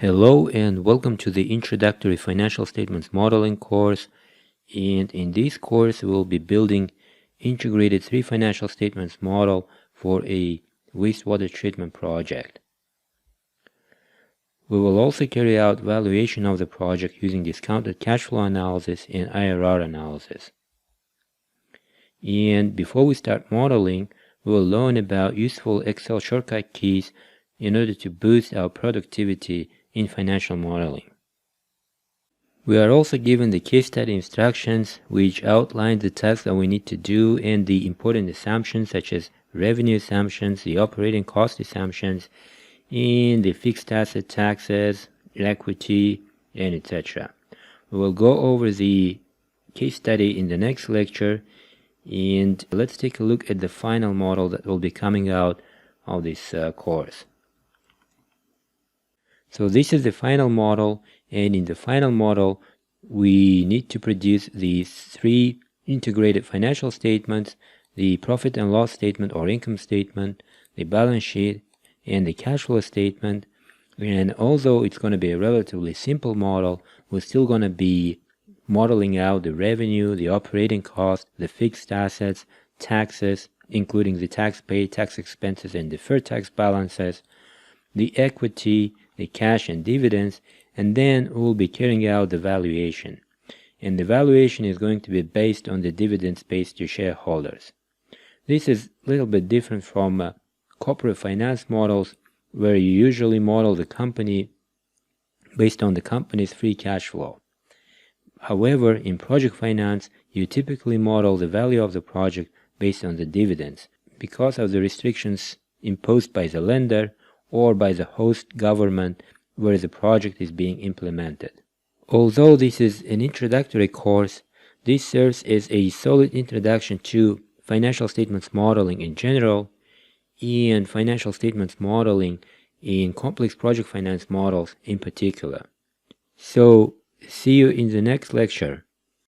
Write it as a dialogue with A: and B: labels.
A: Hello and welcome to the Introductory Financial Statements Modeling course, and in this course we'll be building integrated 3 financial statements model for a wastewater treatment project. We will also carry out valuation of the project using discounted cash flow analysis and IRR analysis. And before we start modeling, we will learn about useful Excel shortcut keys in order to boost our productivity in financial modeling. We are also given the Keystat instructions, which outline the tasks that we need to do and the important assumptions such as revenue assumptions, the operating cost assumptions, and the fixed asset taxes, equity, and etc. We will go over the case study in the next lecture, and let's take a look at the final model that will be coming out of this course. So this is the final model, and in the final model we need to produce these 3 integrated financial statements: the profit and loss statement or income statement, the balance sheet, and the cash flow statement. And although it's going to be a relatively simple model, we're still going to be modeling out the revenue, the operating cost, the fixed assets, taxes, including the tax paid, tax expenses, and deferred tax balances, the equity, the cash and dividends, and then we'll be carrying out the valuation. And the valuation is going to be based on the dividends paid to shareholders. This is a little bit different from corporate finance models, where you usually model the company based on the company's free cash flow. However, in project finance, you typically model the value of the project based on the dividends because of the restrictions imposed by the lender or by the host government where the project is being implemented. Although this is an introductory course, this serves as a solid introduction to financial statements modeling in general and financial statements modeling in complex project finance models in particular. So, see you in the next lecture.